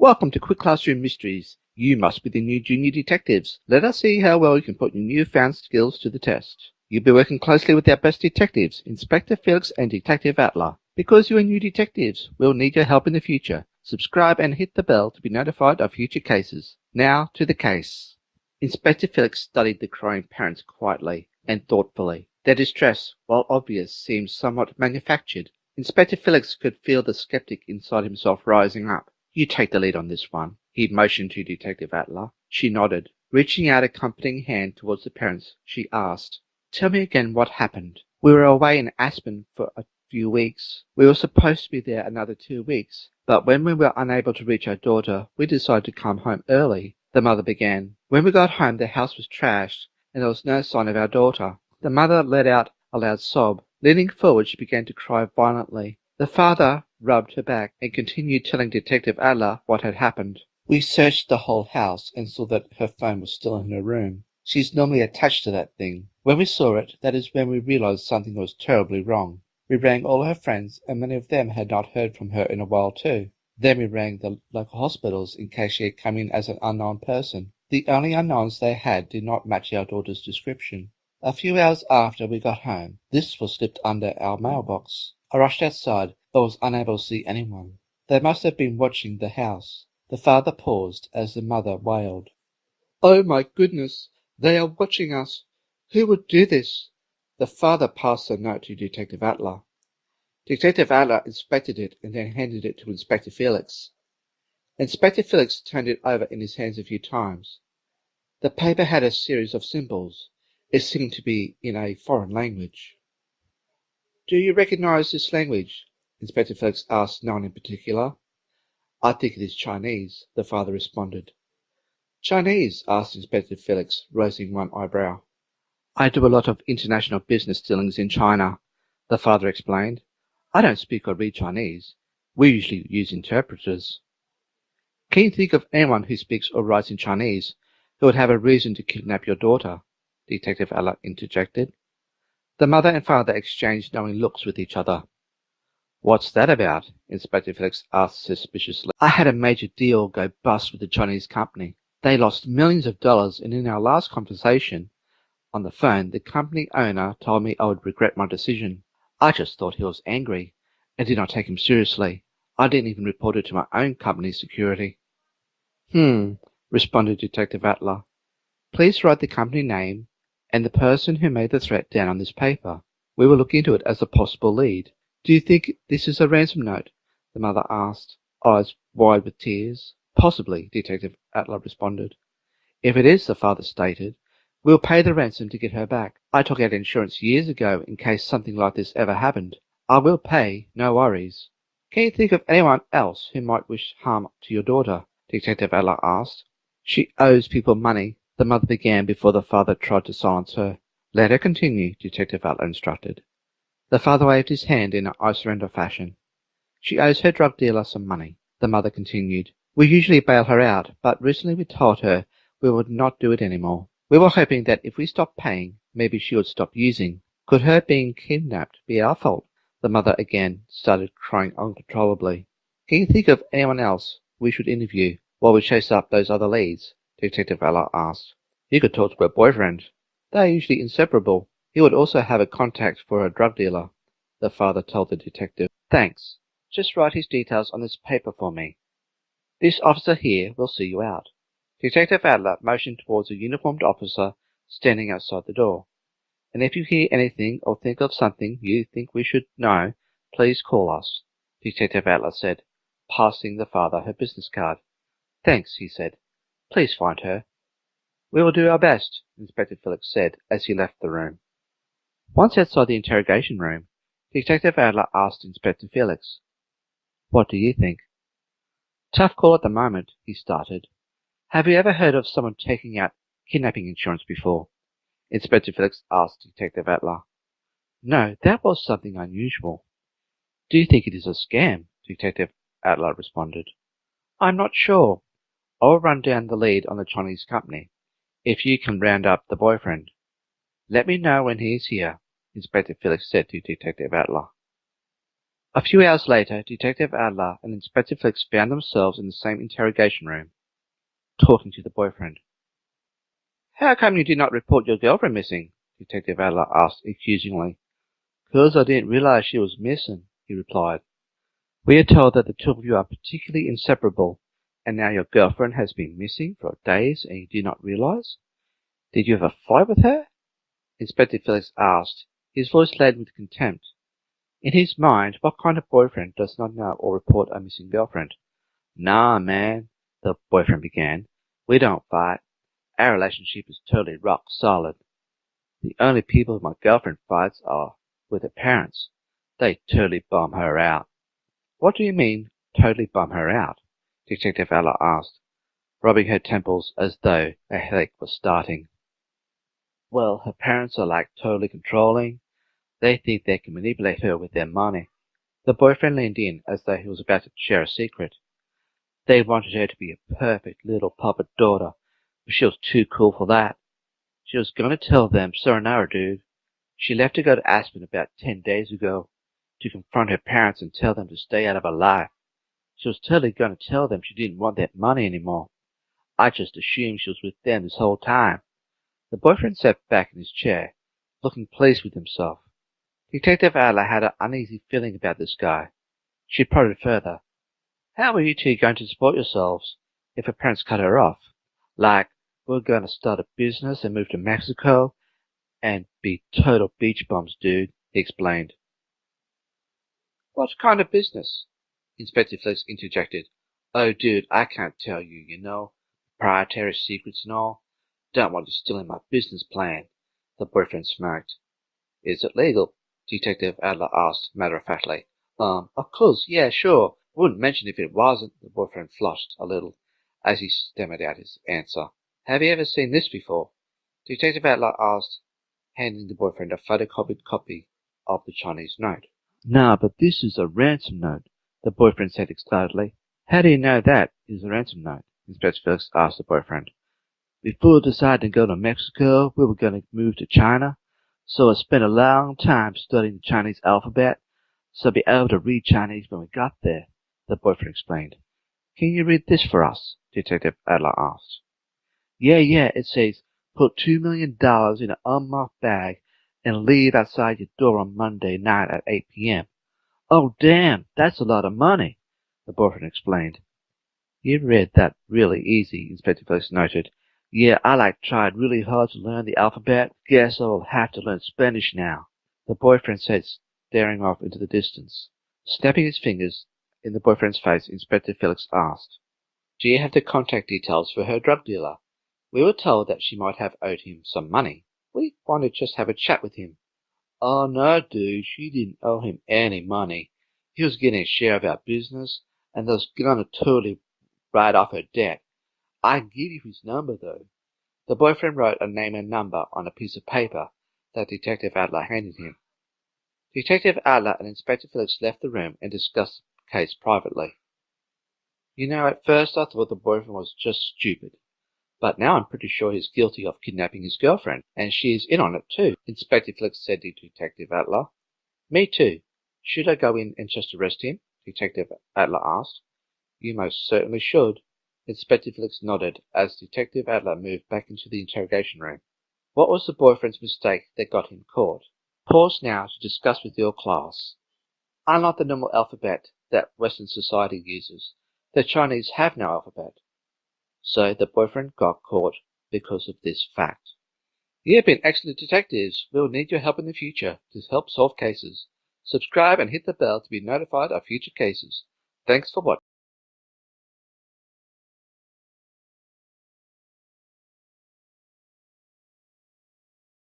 Welcome to Quick Classroom Mysteries. You must be the new junior detectives. Let us see how well you can put your newfound skills to the test. You'll be working closely with our best detectives, Inspector Felix and Detective Attler. Because you are new detectives, we'll need your help in the future. Subscribe and hit the bell to be notified of future cases. Now to the case. Inspector Felix studied the crying parents quietly and thoughtfully. Their distress, while obvious, seemed somewhat manufactured. Inspector Felix could feel the skeptic inside himself rising up. You take the lead on this one. He motioned to Detective Attler. She nodded. Reaching out a comforting hand towards the parents, she asked, "Tell me again what happened." "We were away in Aspen for a few weeks. We were supposed to be there another 2 weeks, but when we were unable to reach our daughter, we decided to come home early," the mother began. "When we got home, the house was trashed, and there was no sign of our daughter." The mother let out a loud sob. Leaning forward, she began to cry violently. The father rubbed her back and continued telling Detective Attler what had happened. "We searched the whole house and saw that her phone was still in her room. She's normally attached to that thing. When we saw it, that is when we realized something was terribly wrong. We rang all her friends, and many of them had not heard from her in a while too. Then we rang the local hospitals in case she had come in as an unknown person. The only unknowns they had did not match our daughter's description. A few hours after we got home, this was slipped under our mailbox. I rushed outside, but was unable to see anyone. They must have been watching the house." The father paused as the mother wailed, "Oh my goodness, they are watching us. Who would do this?" The father passed the note to Detective Attler. Detective Attler inspected it and then handed it to Inspector Felix. Inspector Felix turned it over in his hands a few times. The paper had a series of symbols. It seemed to be in a foreign language. "Do you recognize this language?" Inspector Felix asked no one in particular. "I think it is Chinese," the father responded. "Chinese?" asked Inspector Felix, raising one eyebrow. "I do a lot of international business dealings in China," the father explained. "I don't speak or read Chinese. We usually use interpreters." "Can you think of anyone who speaks or writes in Chinese who would have a reason to kidnap your daughter?" Detective Attler interjected. The mother and father exchanged knowing looks with each other. "What's that about?" Inspector Felix asked suspiciously. "I had a major deal go bust with a Chinese company. They lost millions of dollars, and in our last conversation on the phone, the company owner told me I would regret my decision. I just thought he was angry and did not take him seriously. I didn't even report it to my own company's security." Responded Detective Attler. "Please write the company name and the person who made the threat down on this paper. We will look into it as a possible lead." "Do you think this is a ransom note?" the mother asked, eyes wide with tears. "Possibly," Detective Attler responded. "If it is," the father stated, "we'll pay the ransom to get her back. I took out insurance years ago in case something like this ever happened. I will pay, no worries." "Can you think of anyone else who might wish harm to your daughter?" Detective Attler asked. "She owes people money," the mother began before the father tried to silence her. "Let her continue," Detective Attler instructed. The father waved his hand in an I surrender fashion. "She owes her drug dealer some money," the mother continued. "We usually bail her out, but recently we told her we would not do it anymore. We were hoping that if we stopped paying, maybe she would stop using. Could her being kidnapped be our fault?" The mother again started crying uncontrollably. "Can you think of anyone else we should interview while we chase up those other leads?" Detective Attler asked. "You could talk to her boyfriend. They are usually inseparable. He would also have a contact for a drug dealer," the father told the detective. "Thanks. Just write his details on this paper for me. This officer here will see you out." Detective Attler motioned towards a uniformed officer standing outside the door. "And if you hear anything or think of something you think we should know, please call us," Detective Attler said, passing the father her business card. "Thanks," he said. "Please find her." "We will do our best," Inspector Felix said as he left the room. Once outside the interrogation room, Detective Attler asked Inspector Felix, "What do you think?" "Tough call at the moment," he started. "Have you ever heard of someone taking out kidnapping insurance before?" Inspector Felix asked Detective Attler. "No, that was something unusual." "Do you think it is a scam?" Detective Attler responded. "I'm not sure. I'll run down the lead on the Chinese company, if you can round up the boyfriend. Let me know when he is here," Inspector Felix said to Detective Attler. A few hours later, Detective Attler and Inspector Felix found themselves in the same interrogation room, talking to the boyfriend. "How come you did not report your girlfriend missing?" Detective Attler asked accusingly. "'Cause I didn't realize she was missing," he replied. "We are told that the two of you are particularly inseparable, and now your girlfriend has been missing for days and you did not realize? Did you have a fight with her?" Inspector Felix asked, his voice laden with contempt. In his mind, what kind of boyfriend does not know or report a missing girlfriend? "Nah, man," the boyfriend began. "We don't fight. Our relationship is totally rock solid. The only people my girlfriend fights are with her parents. They totally bum her out." "What do you mean, totally bum her out?" Detective Attler asked, rubbing her temples as though a headache was starting. "Well, her parents are like totally controlling. They think they can manipulate her with their money." The boyfriend leaned in as though he was about to share a secret. "They wanted her to be a perfect little puppet daughter, but she was too cool for that. She was going to tell them sayonara, dude. She left to go to Aspen about 10 days ago to confront her parents and tell them to stay out of her life. She was totally going to tell them she didn't want that money anymore. I just assumed she was with them this whole time." The boyfriend sat back in his chair, looking pleased with himself. Detective Attler had an uneasy feeling about this guy. She prodded further. "How are you two going to support yourselves if her parents cut her off? Like, we're going to start a business and move to Mexico and be total beach bums, dude," he explained. "What kind of business?" Inspector Felix interjected. "Oh, dude, I can't tell you, proprietary secrets and all. Don't want you stealing my business plan," the boyfriend smirked. "Is it legal?" Detective Attler asked matter-of-factly. Of course, yeah, sure. Wouldn't mention if it wasn't." The boyfriend flushed a little as he stammered out his answer. "Have you ever seen this before?" Detective Attler asked, handing the boyfriend a photocopied copy of the Chinese note. "Nah, but this is a ransom note," the boyfriend said excitedly. "How do you know that is a ransom note?" Inspector Felix asked the boyfriend. "Before deciding to go to Mexico, we were going to move to China, so I spent a long time studying the Chinese alphabet, so I'd be able to read Chinese when we got there," the boyfriend explained. "Can you read this for us?" Detective Attler asked. Yeah, it says, "Put $2 million in an unmarked bag and leave outside your door on Monday night at 8 p.m. "Oh, damn, that's a lot of money," the boyfriend explained. "You read that really easy," Inspector Felix noted. "Yeah, I tried really hard to learn the alphabet. Guess I'll have to learn Spanish now," the boyfriend said, staring off into the distance. Snapping his fingers in the boyfriend's face, Inspector Felix asked, "Do you have the contact details for her drug dealer? We were told that she might have owed him some money. We want to just have a chat with him." "Oh, no, dude, she didn't owe him any money. He was getting a share of our business, and they was going to totally write off her debt. I can give you his number, though." The boyfriend wrote a name and number on a piece of paper that Detective Attler handed him. Detective Attler and Inspector Felix left the room and discussed the case privately. At first I thought the boyfriend was just stupid, but now I'm pretty sure he's guilty of kidnapping his girlfriend, and she is in on it too," Inspector Felix said to Detective Attler. "Me too. Should I go in and just arrest him?" Detective Attler asked. "You most certainly should." Inspector Felix nodded as Detective Attler moved back into the interrogation room. "What was the boyfriend's mistake that got him caught?" Pause now to discuss with your class. Unlike the normal alphabet that Western society uses, the Chinese have no alphabet. So the boyfriend got caught because of this fact. You have been excellent detectives. We will need your help in the future to help solve cases. Subscribe and hit the bell to be notified of future cases. Thanks for watching.